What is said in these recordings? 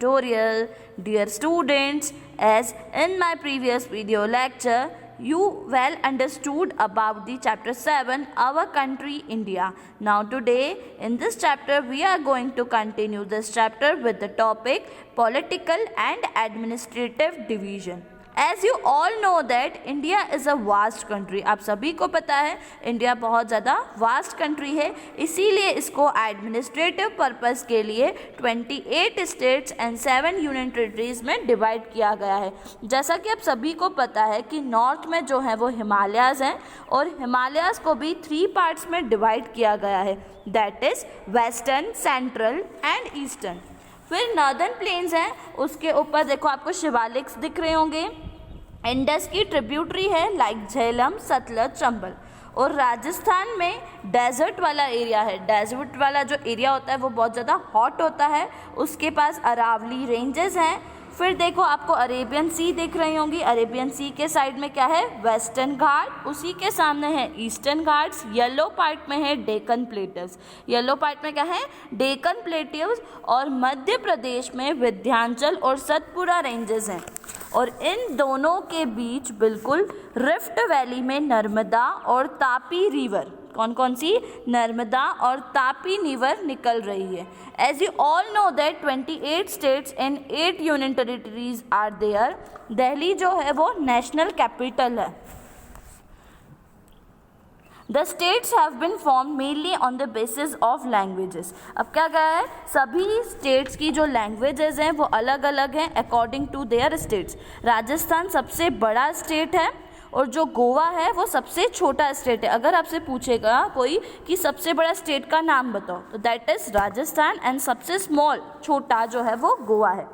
tutorial. Dear students, as in my previous video lecture, you well understood about the chapter 7, our country India. Now today in this chapter we are going to continue this chapter with the topic political and administrative division. As you all know that India is a vast country. आप सभी को पता है India बहुत ज़्यादा vast country है, इसीलिए इसको एडमिनिस्ट्रेटिव पर्पस के लिए 28 स्टेट्स एंड 7 यूनियन टेरिटरीज में डिवाइड किया गया है. जैसा कि आप सभी को पता है कि नॉर्थ में जो है वो हिमालयाज़ हैं और हिमालयाज़ को भी 3 पार्ट्स में डिवाइड किया गया है, that is western, central and eastern. फिर नॉर्दर्न प्लेन्स हैं, उसके ऊपर देखो आपको शिवालिक्स दिख रहे होंगे. इंडस की ट्रिब्यूटरी है लाइक झेलम, सतलज, चंबल. और राजस्थान में डेजर्ट वाला एरिया है. डेजर्ट वाला जो एरिया होता है वो बहुत ज़्यादा हॉट होता है, उसके पास अरावली रेंजेस हैं. फिर देखो आपको अरेबियन सी दिख रही होंगी. अरेबियन सी के साइड में क्या है, वेस्टर्न घाट, उसी के सामने है ईस्टर्न घाट्स. येलो पार्ट में है डेक्कन प्लेटिव्स. येलो पार्ट में क्या है, डेक्कन प्लेटिव्स. और मध्य प्रदेश में विंध्याचल और सतपुरा रेंजेस हैं. और इन दोनों के बीच बिल्कुल रिफ्ट वैली में नर्मदा और तापी रिवर, कौन कौन सी, नर्मदा और तापी रिवर निकल रही है. As you all know that 28 states and 8 union territories are there. Delhi जो है वो नेशनल कैपिटल है. The states have been formed mainly on the basis of languages. अब क्या कहा है, सभी states की जो languages हैं वो अलग अलग हैं according to their states. Rajasthan सबसे बड़ा state है और जो गोवा है वो सबसे छोटा स्टेट है. अगर आपसे पूछेगा कोई कि सबसे बड़ा स्टेट का नाम बताओ तो दैट इज़ राजस्थान एंड सबसे स्मॉल छोटा जो है वो गोवा है.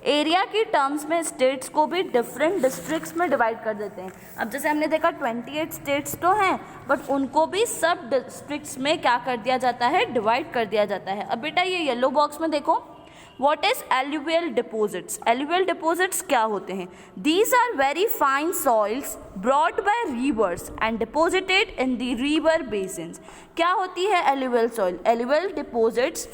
एरिया की टर्म्स में स्टेट्स को भी डिफरेंट डिस्ट्रिक्ट्स में डिवाइड कर देते हैं. अब जैसे हमने देखा 28 स्टेट्स तो हैं बट उनको भी सब डिस्ट्रिक्ट्स में क्या कर दिया जाता है, डिवाइड कर दिया जाता है. अब बेटा ये येलो बॉक्स में देखो, What is alluvial deposits? Alluvial deposits क्या होते हैं? These are very fine soils brought by rivers and deposited in the river basins. क्या होती है alluvial soil? Alluvial deposits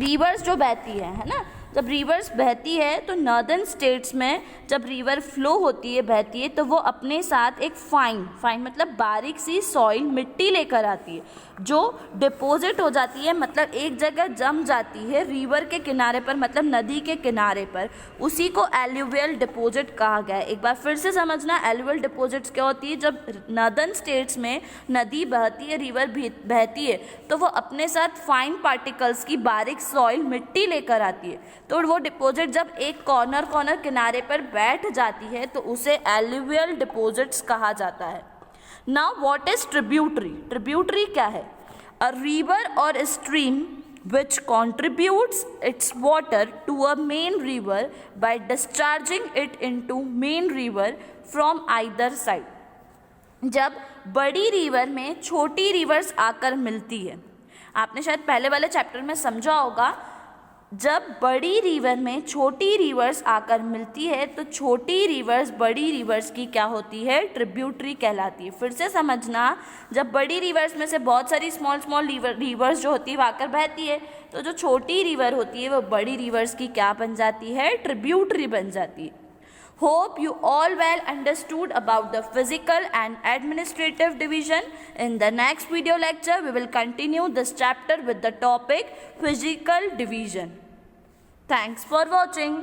rivers जो बहती है ना, जब रिवर्स बहती है तो नॉर्दर्न स्टेट्स में जब रिवर फ्लो होती है, बहती है, तो वो अपने साथ एक फाइन मतलब बारीक सी सॉइल मिट्टी लेकर आती है जो डिपॉजिट हो जाती है, मतलब एक जगह जम जाती है रिवर के किनारे पर, मतलब नदी के किनारे पर. उसी को एल्यूवियल डिपॉजिट कहा गया है. एक बार फिर से समझना, एल्यूवियल डिपॉजिट्स क्या होती है, जब नॉर्दर्न स्टेट्स में नदी बहती है, रिवर बहती है, तो वो अपने साथ फाइन पार्टिकल्स की बारीक सॉइल मिट्टी लेकर आती है. तो वो डिपॉजिट जब एक कॉर्नर किनारे पर बैठ जाती है तो उसे एल्यूवियल डिपॉजिट्स कहा जाता है. Now what is tributary? Tributary क्या है? अ रिवर और stream which contributes its water to a main river by discharging it into main river from either side. जब बड़ी रिवर में छोटी रिवर्स आकर मिलती है, आपने शायद पहले वाले चैप्टर में समझा होगा, जब बड़ी रिवर में छोटी रिवर्स आकर मिलती है तो छोटी रिवर्स बड़ी रिवर्स की क्या होती है, ट्रिब्यूटरी कहलाती है. फिर से समझना, जब बड़ी रिवर्स में से बहुत सारी स्मॉल रिवर्स जो होती है वो आकर बहती है, तो जो छोटी रिवर होती है वो बड़ी रिवर्स की क्या बन जाती है, ट्रिब्यूटरी बन जाती है. Hope you all well understood about the physical and administrative division. In the next video lecture, we will continue this chapter with the topic physical division. Thanks for watching.